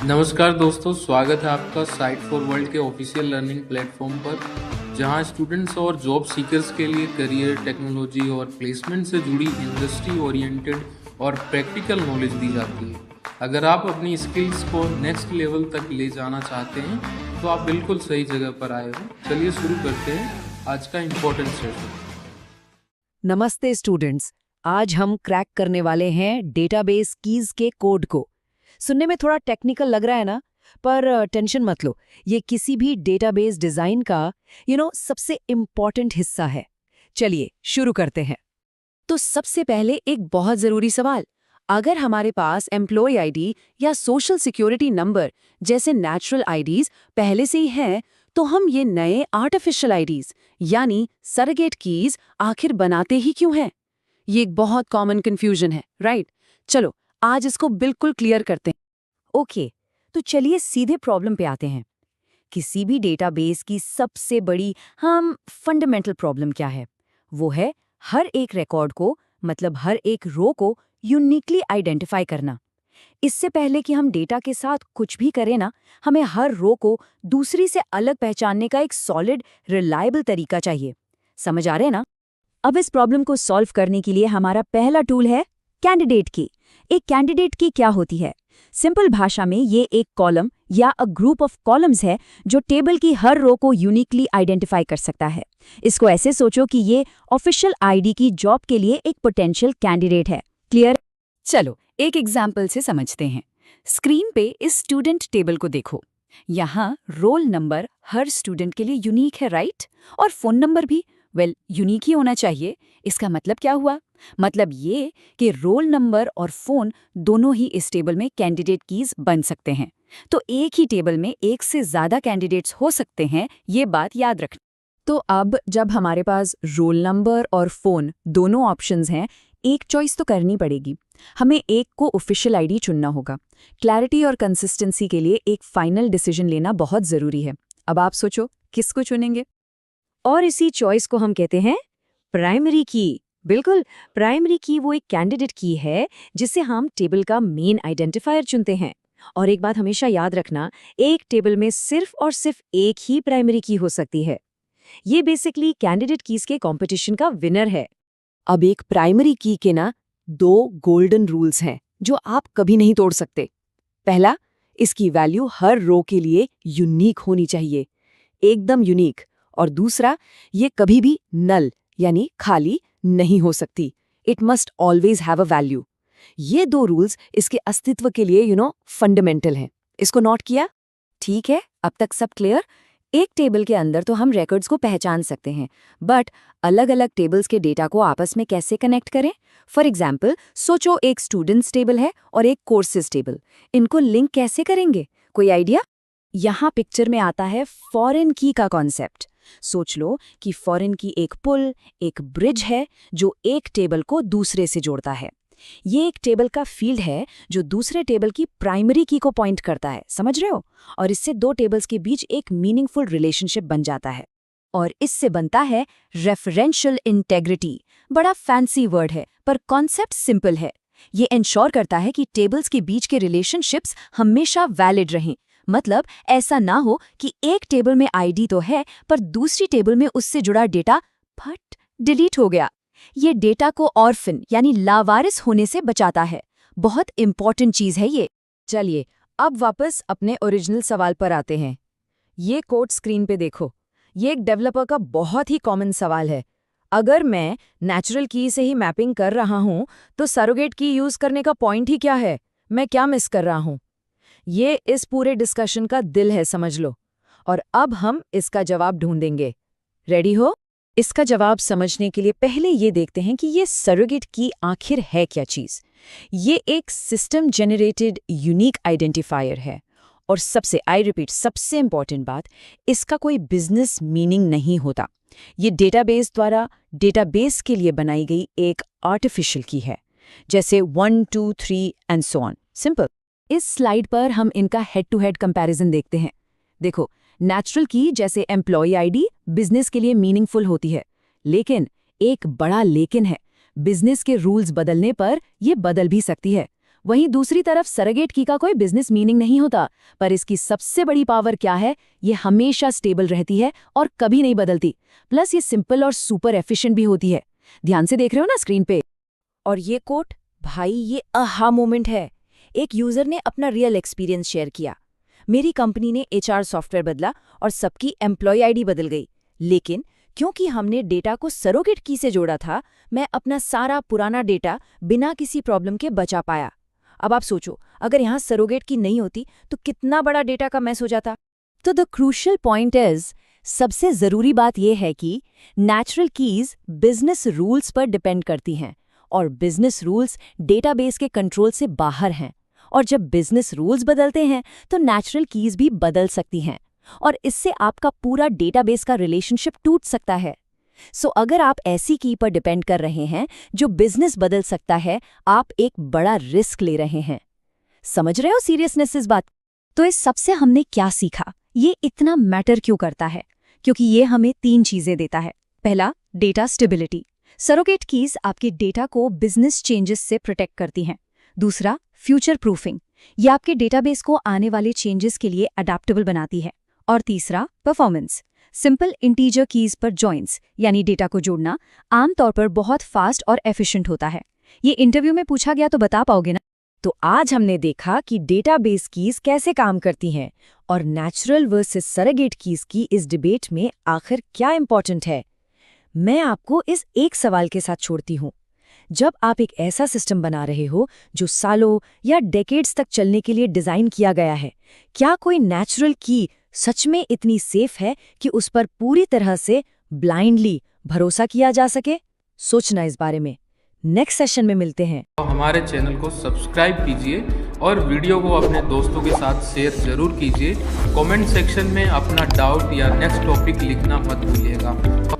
नमस्कार दोस्तों, स्वागत है आपका साइट फॉर वर्ल्ड के ऑफिशियल लर्निंग प्लेटफॉर्म पर, जहां स्टूडेंट्स और जॉब सीकर्स के लिए करियर, टेक्नोलॉजी और प्लेसमेंट से जुड़ी इंडस्ट्री ओरिएंटेड और प्रैक्टिकल नॉलेज दी जाती है। अगर आप अपनी स्किल्स को नेक्स्ट लेवल तक ले जाना चाहते हैं तो आप बिल्कुल सही जगह पर आए हो। चलिए शुरू करते हैं आज का इम्पोर्टेंट सेशन। नमस्ते स्टूडेंट्स, आज हम क्रैक करने वाले हैं डेटाबेस कीज के कोड को। सुनने में थोड़ा टेक्निकल लग रहा है ना, पर टेंशन मत लो, ये किसी भी डेटाबेस डिजाइन का सबसे इम्पॉर्टेंट हिस्सा है। चलिए शुरू करते हैं। तो सबसे पहले एक बहुत जरूरी सवाल, अगर हमारे पास एम्प्लॉय आईडी या सोशल सिक्योरिटी नंबर जैसे नेचुरल आईडीज पहले से ही हैं, तो हम ये नए आर्टिफिशियल आईडीज यानी सरोगेट कीज आखिर बनाते ही क्यों हैं? ये एक बहुत कॉमन कंफ्यूजन है, राइट? चलो आज इसको बिल्कुल क्लियर करते हैं। ओके, तो चलिए सीधे प्रॉब्लम पे आते हैं। किसी भी डेटाबेस की सबसे बड़ी फंडामेंटल प्रॉब्लम क्या है? वो है हर एक रिकॉर्ड को, मतलब हर एक रो को यूनिकली आइडेंटिफाई करना। इससे पहले कि हम डेटा के साथ कुछ भी करें ना, हमें हर रो को दूसरी से अलग पहचानने का एक सॉलिड, रिलायबल तरीका चाहिए। समझ आ रहे हैं ना? अब इस प्रॉब्लम को सॉल्व करने के लिए हमारा पहला टूल है कैंडिडेट की। एक कैंडिडेट की क्या होती है? सिंपल भाषा में ये एक कॉलम या अ ग्रुप ऑफ कॉलम्स है जो टेबल की हर रो को यूनिकली आइडेंटिफाई कर सकता है। इसको ऐसे सोचो कि ये ऑफिशियल आईडी की जॉब के लिए एक पोटेंशियल कैंडिडेट है। क्लियर? चलो एक एग्जाम्पल से समझते हैं। स्क्रीन पे इस स्टूडेंट टेबल को देखो। यहाँ रोल नंबर हर स्टूडेंट के लिए यूनिक है, राइट? और फोन नंबर भी यूनिक ही होना चाहिए। इसका मतलब क्या हुआ? मतलब ये कि रोल नंबर और फोन दोनों ही इस टेबल में कैंडिडेट कीज बन सकते हैं। तो एक ही टेबल में एक से ज्यादा कैंडिडेट्स हो सकते हैं, ये बात याद रखना। तो अब जब हमारे पास रोल नंबर और फोन दोनों ऑप्शंस हैं, एक चॉइस तो करनी पड़ेगी। हमें एक को ऑफिशियल आईडी चुनना होगा। क्लैरिटी और कंसिस्टेंसी के लिए एक फाइनल डिसीजन लेना बहुत जरूरी है। अब आप सोचो किसको चुनेंगे? और इसी चॉइस को हम कहते हैं प्राइमरी की। बिल्कुल, प्राइमरी की वो एक कैंडिडेट की है जिसे हम टेबल का मेन आइडेंटिफायर चुनते हैं। और एक बात हमेशा याद रखना, एक टेबल में सिर्फ और सिर्फ एक ही प्राइमरी की हो सकती है। ये बेसिकली कैंडिडेट कीज के कंपटीशन का विनर है। अब एक प्राइमरी की के ना 2 गोल्डन रूल्स हैं जो आप कभी नहीं तोड़ सकते। पहला, इसकी वैल्यू हर रो के लिए यूनिक होनी चाहिए, एकदम यूनिक। और दूसरा, ये कभी भी नल यानी खाली नहीं हो सकती। It must always have a value. ये 2 रूल्स इसके अस्तित्व के लिए फंडामेंटल हैं। इसको नोट किया? ठीक है, अब तक सब क्लियर? एक टेबल के अंदर तो हम रिकॉर्ड्स को पहचान सकते हैं, बट अलग अलग टेबल्स के डेटा को आपस में कैसे कनेक्ट करें? फॉर एग्जाम्पल, सोचो एक स्टूडेंट्स टेबल है और एक कोर्सेज टेबल। इनको लिंक कैसे करेंगे? कोई आइडिया? यहाँ पिक्चर में आता है फॉरेन की का कॉन्सेप्ट। सोच लो कि फॉरेन की एक पुल, एक ब्रिज है जो एक टेबल को दूसरे से जोड़ता है। ये एक टेबल का फील्ड है जो दूसरे टेबल की प्राइमरी की को पॉइंट करता है, समझ रहे हो? और इससे 2 टेबल्स के बीच एक मीनिंगफुल रिलेशनशिप बन जाता है। और इससे बनता है रेफरेंशियल इंटेग्रिटी। बड़ा फैंसी वर्ड है, पर कॉन्सेप्ट सिंपल है। ये इंश्योर करता है कि टेबल्स के बीच के रिलेशनशिप्स हमेशा वैलिड रहें। मतलब ऐसा ना हो कि एक टेबल में आईडी तो है, पर दूसरी टेबल में उससे जुड़ा डेटा फट डिलीट हो गया। ये डेटा को ऑर्फन यानी लावारिस होने से बचाता है। बहुत इंपॉर्टेंट चीज है ये। चलिए अब वापस अपने ओरिजिनल सवाल पर आते हैं। ये कोड स्क्रीन पे देखो। ये एक डेवलपर का बहुत ही कॉमन सवाल है। अगर मैं नेचुरल की से ही मैपिंग कर रहा हूं, तो सरोगेट की यूज करने का पॉइंट ही क्या है? मैं क्या मिस कर रहा हूं? ये इस पूरे डिस्कशन का दिल है, समझ लो। और अब हम इसका जवाब ढूंढेंगे। रेडी हो? इसका जवाब समझने के लिए पहले ये देखते हैं कि ये सरोगेट की आखिर है क्या चीज। ये एक सिस्टम जनरेटेड यूनिक आइडेंटिफायर है। और सबसे इंपॉर्टेंट बात, इसका कोई बिजनेस मीनिंग नहीं होता। ये डेटाबेस द्वारा डेटाबेस के लिए बनाई गई एक आर्टिफिशियल की है, जैसे 1 2 3 एंड सो ऑन। सिंपल। इस स्लाइड पर हम इनका हेड टू हेड कंपैरिजन देखते हैं। देखो, नेचुरल की जैसे एम्प्लॉय आईडी बिजनेस के लिए मीनिंगफुल होती है, लेकिन एक बड़ा लेकिन है, बिजनेस के रूल्स बदलने पर यह बदल भी सकती है। वहीं दूसरी तरफ सरोगेट की का कोई बिजनेस मीनिंग नहीं होता, पर इसकी सबसे बड़ी पावर क्या है, ये हमेशा स्टेबल रहती है और कभी नहीं बदलती। प्लस ये सिंपल और सुपर एफिशिएंट भी होती है। ध्यान से देख रहे हो ना स्क्रीन पे। और ये कोट, भाई ये आहा मोमेंट है। एक यूजर ने अपना रियल एक्सपीरियंस शेयर किया। मेरी कंपनी ने एचआर सॉफ्टवेयर बदला और सबकी एम्प्लॉय आईडी बदल गई, लेकिन क्योंकि हमने डेटा को सरोगेट की से जोड़ा था, मैं अपना सारा पुराना डेटा बिना किसी प्रॉब्लम के बचा पाया। अब आप सोचो, अगर यहाँ सरोगेट की नहीं होती तो कितना बड़ा डेटा का मैस हो जाता। तो द क्रूशियल पॉइंट इज, सबसे जरूरी बात यह है कि नेचुरल कीज बिजनेस रूल्स पर डिपेंड करती हैं और बिजनेस रूल्स डेटाबेस के कंट्रोल से बाहर हैं। और जब बिजनेस रूल्स बदलते हैं तो नेचुरल कीज भी बदल सकती हैं और इससे आपका पूरा डेटाबेस का रिलेशनशिप टूट सकता है। सो अगर आप ऐसी की पर डिपेंड कर रहे हैं जो बिजनेस बदल सकता है, आप एक बड़ा रिस्क ले रहे हैं। समझ रहे हो सीरियसनेस इस बात? तो इस सबसे हमने क्या सीखा, ये इतना मैटर क्यों करता है? क्योंकि ये हमें 3 चीजें देता है। पहला, डेटा स्टेबिलिटी। सरोगेट कीज आपके डेटा को बिजनेस चेंजेस से प्रोटेक्ट करती हैं। दूसरा, फ्यूचर प्रूफिंग। ये आपके डेटाबेस को आने वाले चेंजेस के लिए अडेप्टेबल बनाती है। और तीसरा, परफॉर्मेंस। सिंपल इंटीजर कीज पर जॉइंट्स यानी डेटा को जोड़ना आमतौर पर बहुत फास्ट और एफिशिएंट होता है। ये इंटरव्यू में पूछा गया तो बता पाओगे ना? तो आज हमने देखा कि डेटाबेस कीज कैसे काम करती हैं और नेचुरल वर्सेस सरोगेट कीज की इस डिबेट में आखिर क्या इंपॉर्टेंट है। मैं आपको इस एक सवाल के साथ छोड़ती हूँ। जब आप एक ऐसा सिस्टम बना रहे हो जो सालों या डेकेड्स तक चलने के लिए डिजाइन किया गया है, क्या कोई नेचुरल की सच में इतनी सेफ है कि उस पर पूरी तरह से ब्लाइंडली भरोसा किया जा सके? सोचना इस बारे में। नेक्स्ट सेशन में मिलते हैं। तो हमारे चैनल को सब्सक्राइब कीजिए और वीडियो को अपने दोस्तों के साथ शेयर जरूर कीजिए। कमेंट सेक्शन में अपना डाउट या नेक्स्ट टॉपिक लिखना मत भूलिएगा।